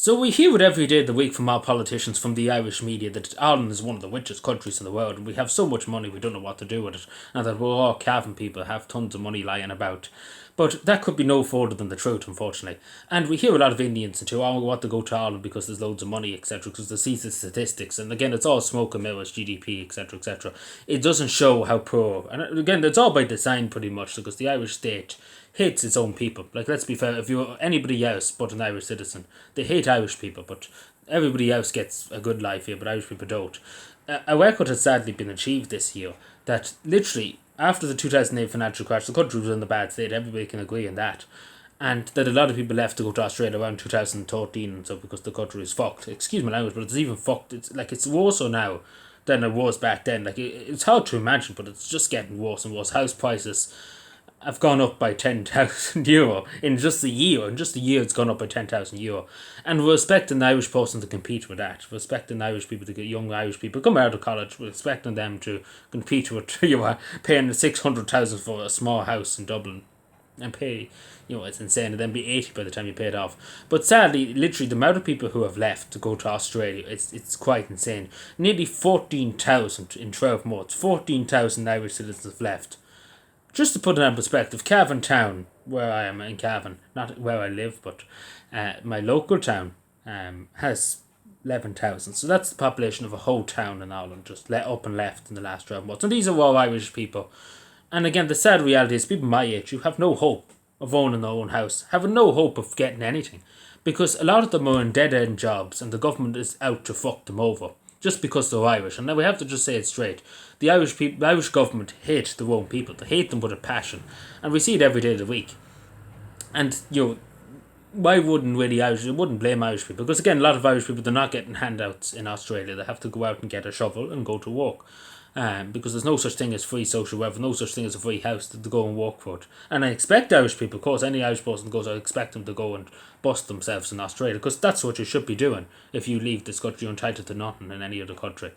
So we hear it every day of the week from our politicians, from the Irish media, that Ireland is one of the richest countries in the world and we have so much money we don't know what to do with it, and that we're all Cavan people, have tons of money lying about. But that could be no further than the truth, unfortunately. And we hear a lot of Indians too, oh, we want to go to Ireland because there's loads of money, etc., because they see the statistics. And again, it's all smoke and mirrors, GDP, etc., etc. It doesn't show how poor. And again, it's all by design pretty much, because the Irish state hates its own people. Like, let's be fair, if you're anybody else but an Irish citizen, they hate Irish people, but everybody else gets a good life here, but Irish people don't. A record has sadly been achieved this year that literally, after the 2008 financial crash, the country was in a bad state, everybody can agree on that. And that a lot of people left to go to Australia around 2013 and so, because the country is fucked. Excuse my language, but it's even fucked. It's like, it's worse so now than it was back then. Like, it's hard to imagine, but it's just getting worse and worse. House prices have gone up by €10,000 in just a year. In just a year, it's gone up by €10,000. And we're expecting the Irish person to compete with that. We're expecting Irish people to get young Irish people come out of college. We're expecting them to compete with paying 600,000 for a small house in Dublin, and pay, it's insane, and then be 80 by the time you pay it off. But sadly, literally, the amount of people who have left to go to Australia, it's quite insane. Nearly 14,000 in 12 months. 14,000 Irish citizens have left. Just to put it in perspective, Cavan Town, where I am in Cavan, not where I live, but my local town, has 11,000. So that's the population of a whole town in Ireland, just let up and left in the last 12 months. And these are all Irish people. And again, the sad reality is, people my age, you have no hope of owning their own house, having no hope of getting anything. Because a lot of them are in dead-end jobs and the government is out to fuck them over, just because they're Irish. And now we have to just say it straight. The Irish government hate their own people. They hate them with a passion. And we see it every day of the week. And, why wouldn't really Irish, you wouldn't blame Irish people. Because again, a lot of Irish people, they're not getting handouts in Australia. They have to go out and get a shovel and go to work. Because there's no such thing as free social welfare, no such thing as a free house to go and work for it. And I expect Irish people, of course, any Irish person goes, I expect them to go and bust themselves in Australia, because that's what you should be doing if you leave this country. You're entitled to nothing in any other country.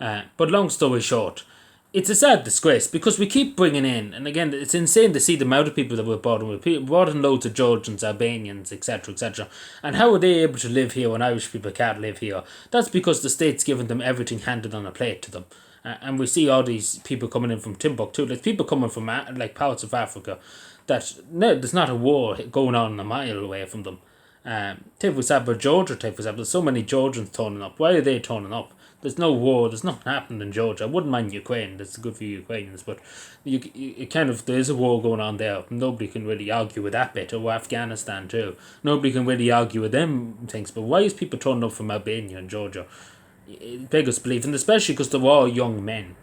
But long story short, it's a sad disgrace because we keep bringing in, and again, it's insane to see the amount of people that we're brought in with. We brought in loads of Georgians, Albanians, etc., etc. And how are they able to live here when Irish people can't live here? That's because the state's given them everything handed on a plate to them. And we see all these people coming in from Timbuktu, like people coming from like parts of Africa, that no, there's not a war going on a mile away from them. Take for example Georgia, there's so many Georgians turning up. Why are they turning up? There's no war, there's nothing happening in Georgia. I wouldn't mind Ukraine, that's good for Ukrainians, but there is a war going on there. Nobody can really argue with that bit, or Afghanistan too. Nobody can really argue with them things, but why is people turning up from Albania and Georgia? Biggest belief, and especially because they're all young men,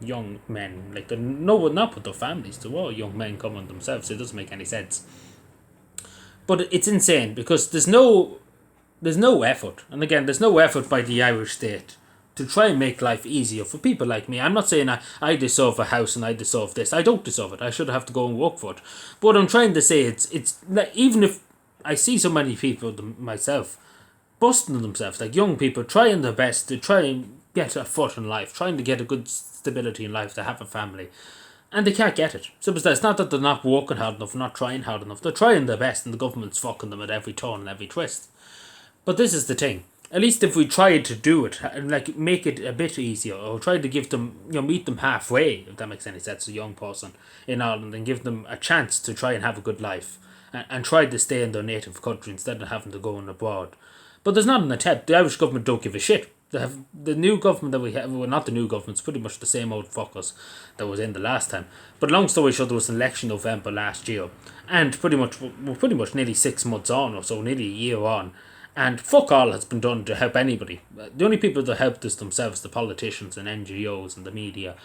like they're not with their families, they're all young men coming themselves, so it doesn't make any sense. But it's insane because there's no effort, and again, there's no effort by the Irish state to try and make life easier for people like me. I'm not saying I deserve a house and I deserve this. I don't deserve it. I should have to go and work for it. But what I'm trying to say, it's like, even if I see so many people myself busting themselves, like young people trying their best to try and get a foot in life, trying to get a good stability in life, to have a family, and they can't get it. Simple as that. It's not that they're not working hard enough, not trying hard enough. They're trying their best and the government's fucking them at every turn and every twist. But this is the thing. At least if we tried to do it, and like make it a bit easier, or try to give them, meet them halfway, if that makes any sense, a young person in Ireland, and give them a chance to try and have a good life, and try to stay in their native country instead of having to go on abroad. But there's not an attempt. The Irish government don't give a shit. They have the new government that we have, well, not the new government, it's pretty much the same old fuckers that was in the last time. But long story short, there was an election in November last year, and we're pretty much nearly 6 months on, or so, nearly a year on, and fuck all has been done to help anybody. The only people that helped us themselves, the politicians and NGOs and the media.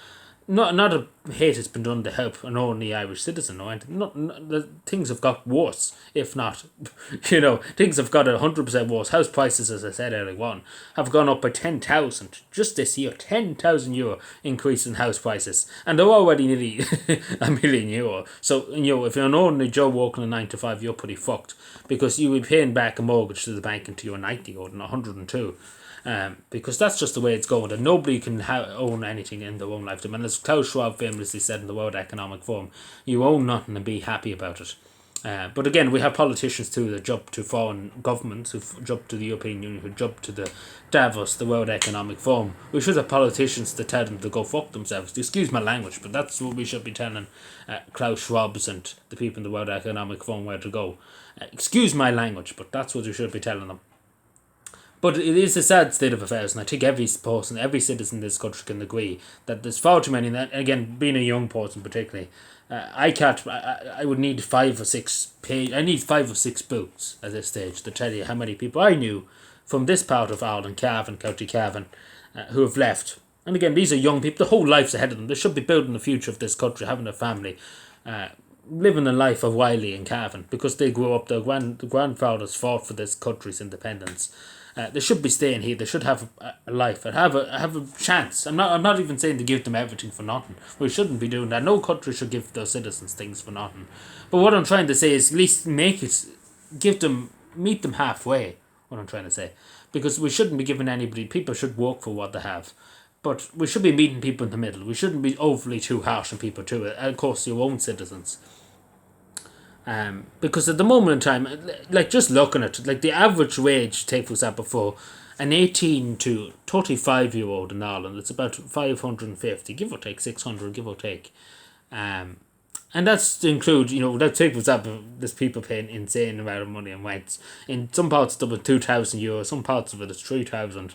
Not a hate has been done to help an ordinary Irish citizen or anything. The things have got worse, if not, things have got 100% worse. House prices, as I said earlier on, have gone up by 10,000 just this year. €10,000 increase in house prices, and they're already nearly €1,000,000. So if you're an ordinary Joe working a 9 to 5, you're pretty fucked, because you will be paying back a mortgage to the bank until you're 90 or 102. Because that's just the way it's going, and nobody can own anything in their own lifetime. And as Klaus Schwab famously said in the World Economic Forum, you own nothing and be happy about it. But again, we have politicians too that jump to foreign governments, who jump to the European Union, who jump to the Davos, the World Economic Forum. We should have politicians to tell them to go fuck themselves. Excuse my language, but that's what we should be telling Klaus Schwab's and the people in the World Economic Forum where to go. Excuse my language, but that's what we should be telling them. But it is a sad state of affairs, and I think every person, every citizen in this country can agree that there's far too many. And again, being a young person particularly, I can't. I would need 5 or 6 I need 5 or 6 books at this stage to tell you how many people I knew from this part of Ireland, Cavan, County Cavan, who have left. And again, these are young people. The whole life's ahead of them. They should be building the future of this country, having a family, living the life of Wiley and Cavan, because they grew up. The grandfathers fought for this country's independence. They should be staying here. They should have a life and have a chance. I'm not even saying to give them everything for nothing. We shouldn't be doing that. No country should give their citizens things for nothing. But what I'm trying to say is at least meet them halfway. What I'm trying to say, because we shouldn't be giving anybody. People should work for what they have, but we should be meeting people in the middle. We shouldn't be overly too harsh on people too. And of course, your own citizens. Because at the moment in time, like just looking at it, like the average wage, take for example, for an 18 to 35-year-old in Ireland, it's about 550, give or take, 600, give or take. And that's to include, let's take for example, there's people paying insane amount of money on rents. In some parts it's about €2,000, some parts of it is 3,000.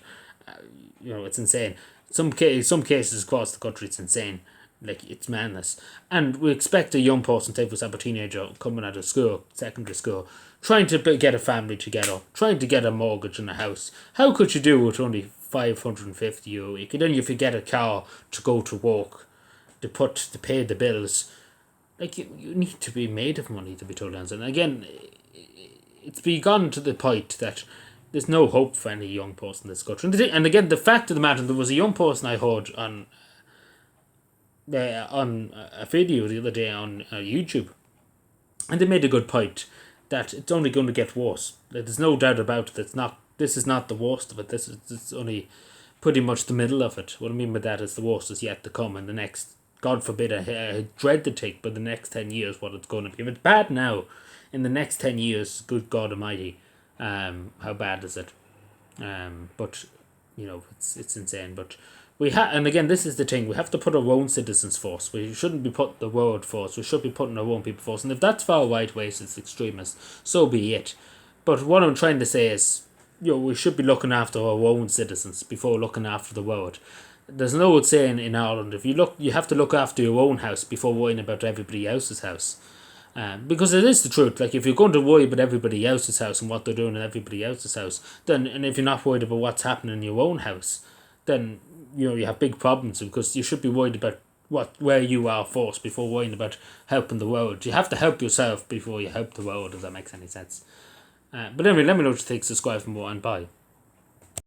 It's insane. Some cases across the country it's insane. Like, it's madness. And we expect a young person, take for example, a teenager coming out of school, secondary school, trying to get a family together, trying to get a mortgage on a house. How could you do it with only €550 a week? And then if you get a car to go to work, to pay the bills, like, you need to be made of money, to be totally honest. And again, it's gone to the point that there's no hope for any young person in this country. And again, the fact of the matter, there was a young person I heard on a video the other day on YouTube, and they made a good point that it's only going to get worse. There's no doubt about it. This is not the worst of it. It's only pretty much the middle of it. What I mean by that is the worst is yet to come, and the next, God forbid, I dread to take, but the next 10 years, what it's going to be. If it's bad now, in the next 10 years, good God Almighty, how bad is it? But it's insane. But and again, this is the thing, we have to put our own citizens first. We shouldn't be putting the world first. We should be putting our own people first. And if that's far right racist extremists, so be it. But what I'm trying to say is, we should be looking after our own citizens before looking after the world. There's an old saying in Ireland, you have to look after your own house before worrying about everybody else's house. Because it is the truth. Like, if you're going to worry about everybody else's house and what they're doing in everybody else's house, and if you're not worried about what's happening in your own house, then you have big problems, because you should be worried about where you are first before worrying about helping the world. You have to help yourself before you help the world, if that makes any sense. But anyway, let me know what you think, subscribe for more, and bye.